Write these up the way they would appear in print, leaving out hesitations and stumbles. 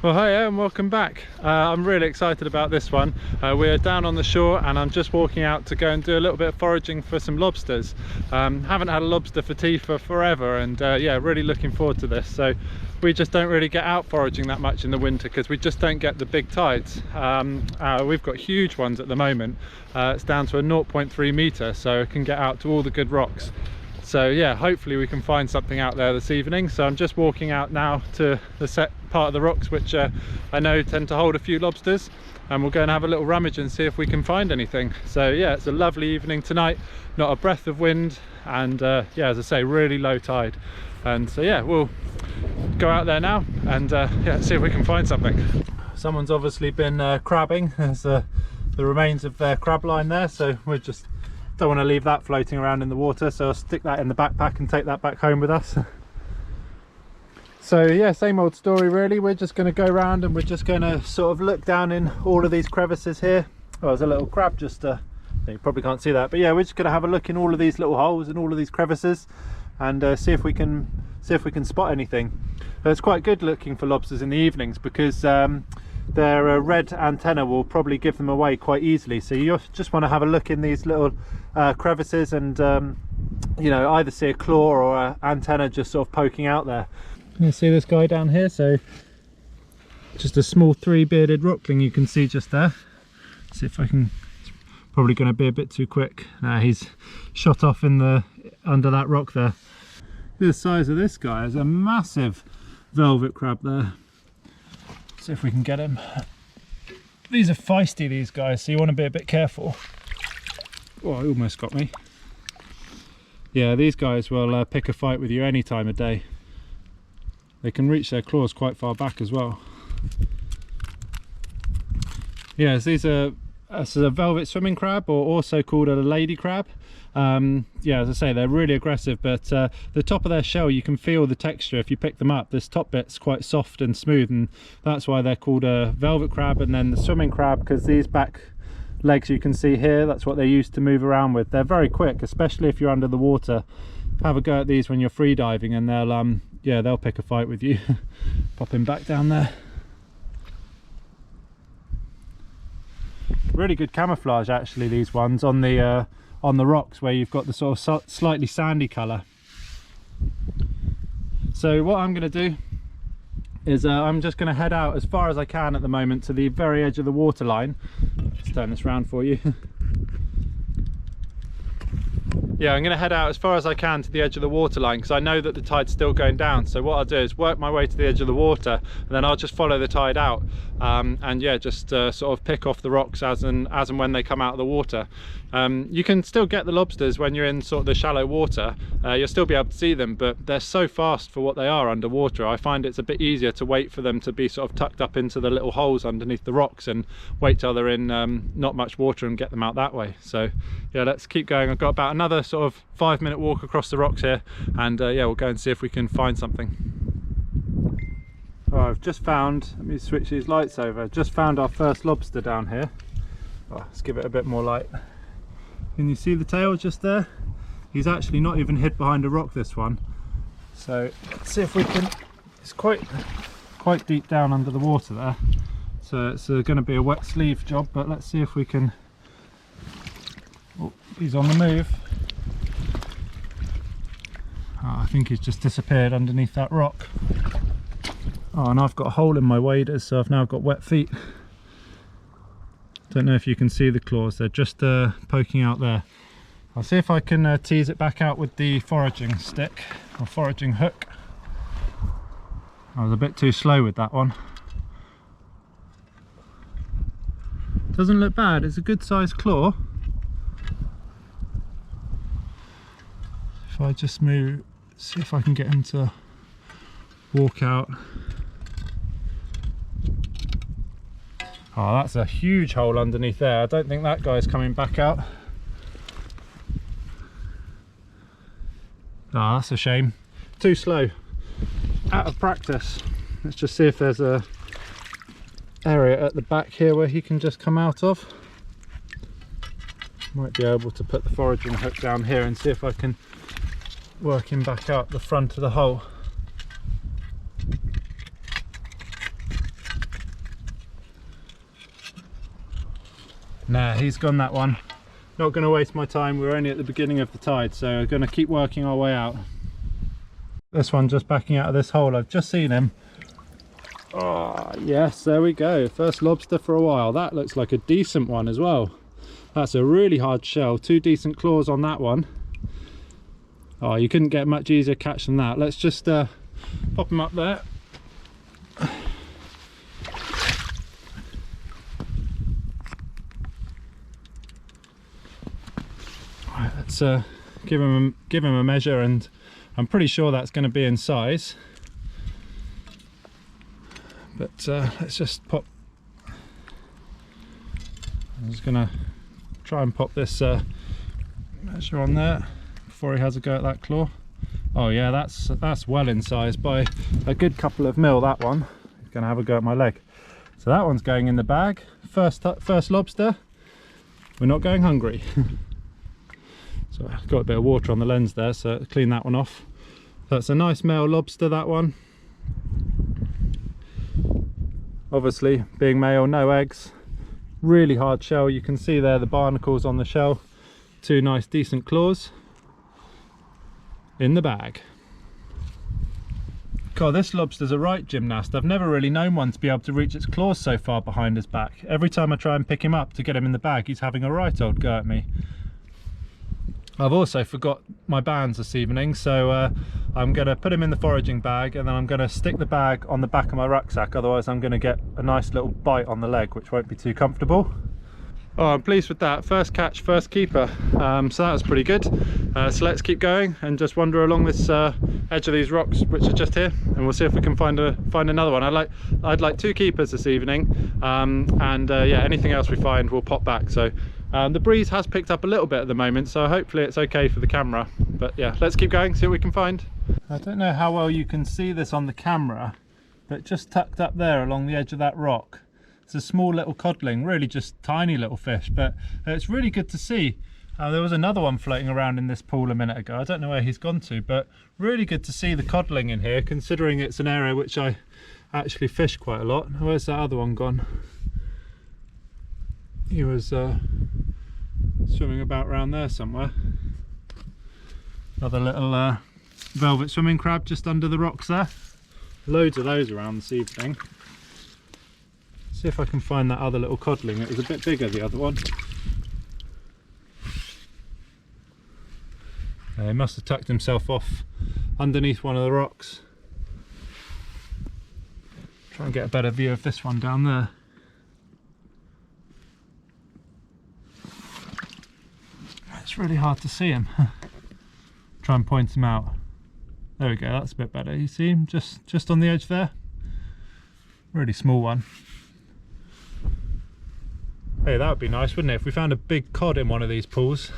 Well, hi and welcome back. I'm really excited about this one. We're down on the shore and I'm just walking out to go and do a little bit of foraging for some lobsters. Haven't had a lobster for tea for forever, and yeah, really looking forward to this. So we just don't really get out foraging that much in the winter because we just don't get the big tides. We've got huge ones at the moment. It's down to a 0.3 metre, so it can get out to all the good rocks. So yeah, hopefully we can find something out there this evening. So I'm just walking out now to the set part of the rocks which I know tend to hold a few lobsters, and we'll go and have a little rummage and see if we can find anything. So yeah, it's a lovely evening tonight, not a breath of wind, and yeah, as I say, really low tide. And so yeah, we'll go out there now and yeah, see if we can find something. Someone's obviously been crabbing. There's the remains of their crab line there, so we're just don't want to leave that floating around in the water, so I'll stick that in the backpack and take that back home with us. So yeah, same old story really. We're just going to go around and we're just going to sort of look down in all of these crevices here. Oh, there's a little crab just you probably can't see that, but yeah, we're just going to have a look in all of these little holes and all of these crevices and see if we can spot anything. It's quite good looking for lobsters in the evenings because their red antenna will probably give them away quite easily. So you just want to have a look in these little crevices and you know, either see a claw or an antenna just sort of poking out there. You see this guy down here, so just a small three-bearded rockling you can see just there. See if I can, it's probably going to be a bit too quick. He's shot off in the under that rock there. The size of this guy is a massive velvet crab there. See if we can get him. These are feisty, these guys, so you want to be a bit careful. Oh, he almost got me. Yeah, these guys will pick a fight with you any time of day. They can reach their claws quite far back as well. Yes, these are this is a velvet swimming crab, or also called a lady crab. Yeah, as I say, they're really aggressive, but the top of their shell, you can feel the texture if you pick them up. This top bit's quite soft and smooth, and that's why they're called a velvet crab. And then the swimming crab, because these back legs you can see here, that's what they're used to move around with. They're very quick, especially if you're under the water. Have a go at these when you're free diving and they'll yeah, they'll pick a fight with you. Pop him back down there. Really good camouflage actually, these ones on the rocks where you've got the sort of slightly sandy colour. So what I'm going to do is I'm just going to head out as far as I can at the moment to the very edge of the water line. Let's turn this around for you. Yeah, I'm going to head out as far as I can to the edge of the water line because I know that the tide's still going down. So what I'll do is work my way to the edge of the water and then I'll just follow the tide out and yeah, just sort of pick off the rocks as and when they come out of the water. You can still get the lobsters when you're in sort of the shallow water. You'll still be able to see them, but they're so fast for what they are underwater. I find it's a bit easier to wait for them to be sort of tucked up into the little holes underneath the rocks and wait till they're in not much water and get them out that way. So yeah, let's keep going. I've got about another sort of 5-minute walk across the rocks here, and yeah, we'll go and see if we can find something. Oh, I've just found, let me switch these lights over, just found our first lobster down here. Oh, let's give it a bit more light. Can you see the tail just there? He's actually not even hid behind a rock, this one. So let's see if we can, it's quite deep down under the water there, so it's going to be a wet sleeve job, but let's see if we can. Oh, he's on the move. Oh, I think he's just disappeared underneath that rock. Oh, and I've got a hole in my waders, so I've now got wet feet. Don't know if you can see the claws, they're just poking out there. I'll see if I can tease it back out with the foraging stick or foraging hook. I was a bit too slow with that one. Doesn't look bad, it's a good sized claw. If I just move, see if I can get him to walk out. Oh, that's a huge hole underneath there. I don't think that guy's coming back out. Ah, oh, that's a shame. Too slow. Out of practice. Let's just see if there's a area at the back here where he can just come out of. Might be able to put the foraging hook down here and see if I can work him back out the front of the hole. Nah, he's gone, that one. Not going to waste my time, we're only at the beginning of the tide, so we're going to keep working our way out. This one just backing out of this hole, I've just seen him. Oh yes, there we go, first lobster for a while. That looks like a decent one as well. That's a really hard shell, 2 decent claws on that one. Oh, you couldn't get much easier catch than that. Let's just pop him up there. Right, let's give him a measure, and I'm pretty sure that's going to be in size. But let's just pop. I'm just going to try and pop this measure on there before he has a go at that claw. Oh yeah, that's well in size by a good couple of mil, that one. He's going to have a go at my leg. So that one's going in the bag. First lobster. We're not going hungry. So I've got a bit of water on the lens there, so clean that one off. That's a nice male lobster, that one. Obviously, being male, no eggs. Really hard shell. You can see there the barnacles on the shell. 2 nice decent claws in the bag. God, this lobster's a right gymnast. I've never really known one to be able to reach its claws so far behind his back. Every time I try and pick him up to get him in the bag, he's having a right old go at me. I've also forgot my bands this evening, so I'm going to put him in the foraging bag, and then I'm going to stick the bag on the back of my rucksack, otherwise I'm going to get a nice little bite on the leg, which won't be too comfortable. Oh, I'm pleased with that. First catch, first keeper. So that was pretty good. So let's keep going and just wander along this edge of these rocks, which are just here, and we'll see if we can find another one. I'd like 2 keepers this evening, yeah, anything else we find we'll pop back. So the breeze has picked up a little bit at the moment, so hopefully it's okay for the camera. But yeah, let's keep going, see what we can find. I don't know how well you can see this on the camera, but just tucked up there along the edge of that rock, it's a small little codling, really just tiny little fish, but it's really good to see. There was another one floating around in this pool a minute ago. I don't know where he's gone to, but really good to see the codling in here, considering it's an area which I actually fish quite a lot. Where's that other one gone? He was swimming about around there somewhere. Another little velvet swimming crab just under the rocks there. Loads of those around this evening. See if I can find that other little codling. It was a bit bigger, the other one. He must have tucked himself off underneath one of the rocks. Try and get a better view of this one down there. It's really hard to see him. Try and point him out. There we go, that's a bit better. You see him just on the edge there? Really small one. Hey, that would be nice, wouldn't it? If we found a big cod in one of these pools,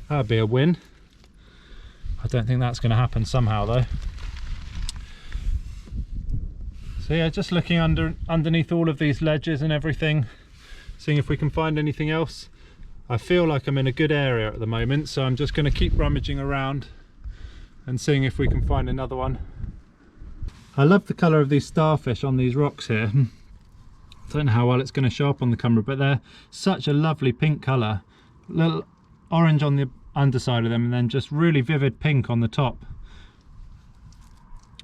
that would be a win. I don't think that's going to happen somehow though. So yeah, just looking underneath all of these ledges and everything, seeing if we can find anything else. I feel like I'm in a good area at the moment, so I'm just going to keep rummaging around and seeing if we can find another one. I love the colour of these starfish on these rocks here. I don't know how well it's going to show up on the camera, but they're such a lovely pink colour. A little orange on the underside of them, and then just really vivid pink on the top.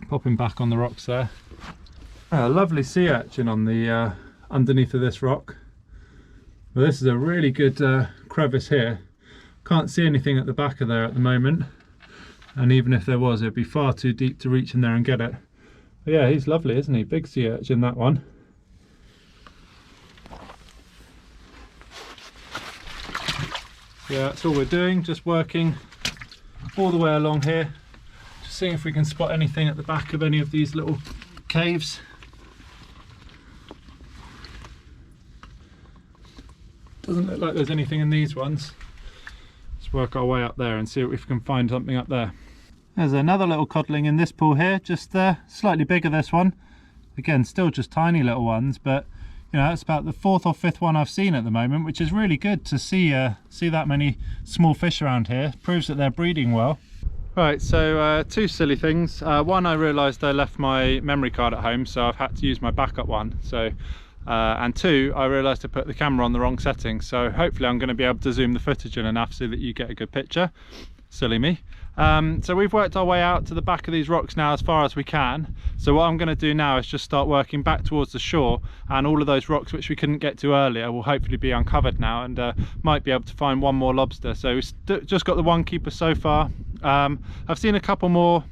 Popping back on the rocks there. A lovely sea urchin on the underneath of this rock. Well, this is a really good crevice here. Can't see anything at the back of there at the moment, and even if there was, it'd be far too deep to reach in there and get it. But yeah, he's lovely, isn't he? Big sea urchin, that one. Yeah, that's all we're doing, just working all the way along here, just seeing if we can spot anything at the back of any of these little caves. Doesn't look like there's anything in these ones. Let's work our way up there and see if we can find something up there. There's another little codling in this pool here, just slightly bigger, this one. Again, still just tiny little ones, but you know, it's about the 4th or 5th one I've seen at the moment, which is really good to see that many small fish around here. Proves that they're breeding well. Right, so 2 silly things. One, I realised I left my memory card at home, so I've had to use my backup one. So and 2, I realised to put the camera on the wrong setting, so hopefully I'm going to be able to zoom the footage in enough so that you get a good picture. Silly me. So we've worked our way out to the back of these rocks now as far as we can. So what I'm going to do now is just start working back towards the shore, and all of those rocks which we couldn't get to earlier will hopefully be uncovered now, and might be able to find one more lobster. So we've just got the one keeper so far. I've seen a couple more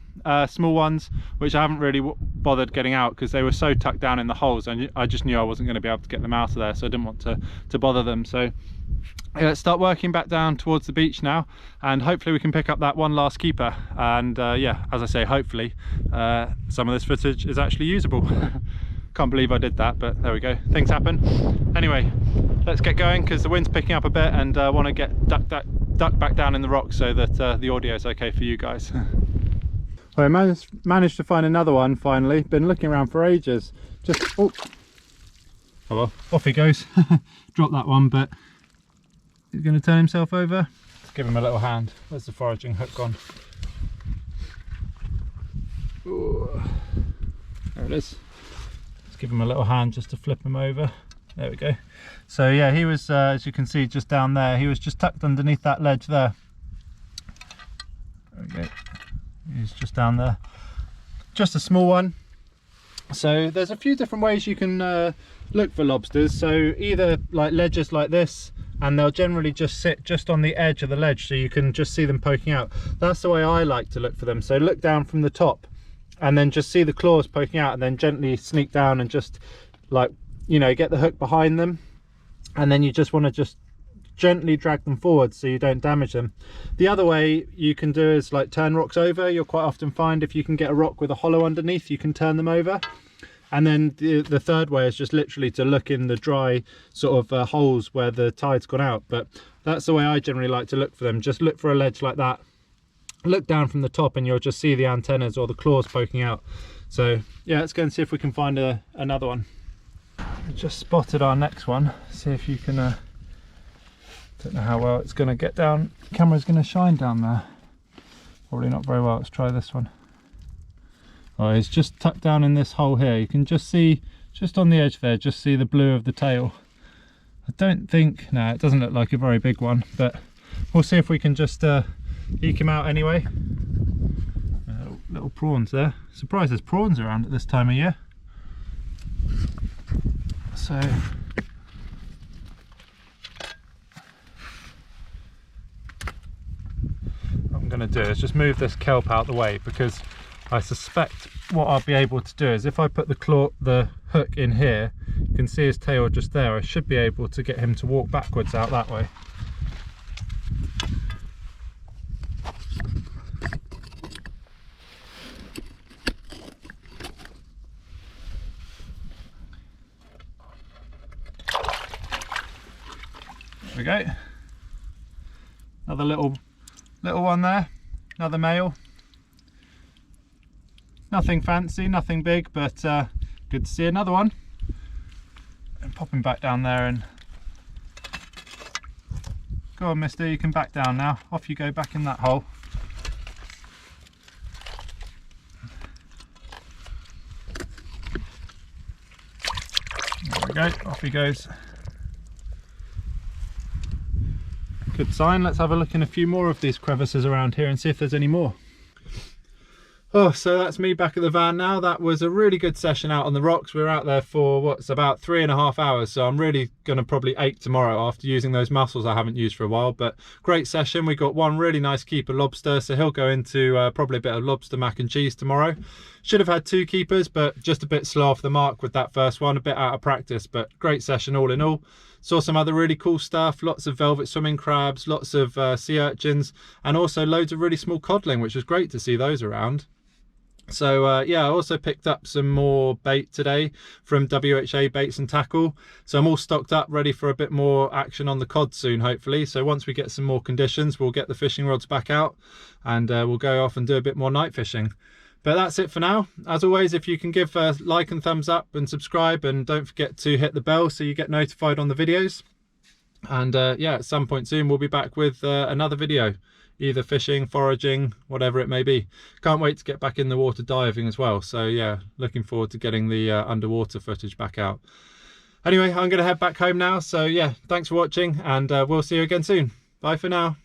small ones which I haven't really bothered getting out because they were so tucked down in the holes, and I just knew I wasn't going to be able to get them out of there, so I didn't want to bother them. So let's start working back down towards the beach now, and hopefully we can pick up that one last keeper. And yeah, as I say, hopefully some of this footage is actually usable. Can't believe I did that, but there we go, things happen. Anyway, let's get going because the wind's picking up a bit, and I want to get ducked back down in the rocks so that the audio is okay for you guys. Well, I managed to find another one finally. Been looking around for ages. Just oh well, off he goes. Drop that one, but he's going to turn himself over. Let's give him a little hand. Where's the foraging hook gone? Ooh. There it is. Let's give him a little hand just to flip him over. There we go. So yeah, he was as you can see just down there. He was just tucked underneath that ledge there. There we go. He's just down there. Just a small one. So there's a few different ways you can look for lobsters. So either like ledges like this, and they'll generally just sit just on the edge of the ledge, so you can just see them poking out. That's the way I like to look for them. So look down from the top and then just see the claws poking out, and then gently sneak down and just, like, you know, get the hook behind them, and then you just want to just gently drag them forward so you don't damage them. The other way you can do is like turn rocks over. You'll quite often find if you can get a rock with a hollow underneath, you can turn them over. And then the third way is just literally to look in the dry sort of holes where the tide's gone out. But that's the way I generally like to look for them. Just look for a ledge like that, look down from the top, and you'll just see the antennas or the claws poking out. So yeah, let's go and see if we can find another one. We just spotted our next one. See if you can don't know how well it's going to get down. Camera's going to shine down there. Probably not very well. Let's try this one. Oh, it's just tucked down in this hole here. You can just see, just on the edge there, just see the blue of the tail. I don't think, no, it doesn't look like a very big one, but we'll see if we can just eke him out anyway. Little prawns there. Surprised there's prawns around at this time of year. So I'm going to do is just move this kelp out the way, because I suspect what I'll be able to do is if I put the hook in here, you can see his tail just there. I should be able to get him to walk backwards out that way. There we go. Another little one there, another male. Nothing fancy, nothing big, but good to see another one. And pop him back down there, and go on, mister, you can back down now. Off you go back in that hole. There we go, off he goes. Good sign. Let's have a look in a few more of these crevices around here and see if there's any more. Oh, so that's me back at the van now. That was a really good session out on the rocks. We were out there for what's about 3.5 hours, so I'm really going to probably ache tomorrow after using those mussels I haven't used for a while. But great session. We got one really nice keeper lobster, so he'll go into probably a bit of lobster mac and cheese tomorrow. Should have had 2 keepers, but just a bit slow off the mark with that first one, a bit out of practice, but great session all in all. Saw some other really cool stuff, lots of velvet swimming crabs, lots of sea urchins, and also loads of really small codling, which was great to see those around. So yeah, I also picked up some more bait today from WHA Baits and Tackle, so I'm all stocked up, ready for a bit more action on the cod soon, hopefully. So once we get some more conditions, we'll get the fishing rods back out, and we'll go off and do a bit more night fishing. But that's it for now. As always, if you can give a like and thumbs up and subscribe, and don't forget to hit the bell so you get notified on the videos. And yeah, at some point soon we'll be back with another video, either fishing, foraging, whatever it may be. Can't wait to get back in the water diving as well. So yeah, looking forward to getting the underwater footage back out. Anyway, I'm going to head back home now. So yeah, thanks for watching, and we'll see you again soon. Bye for now.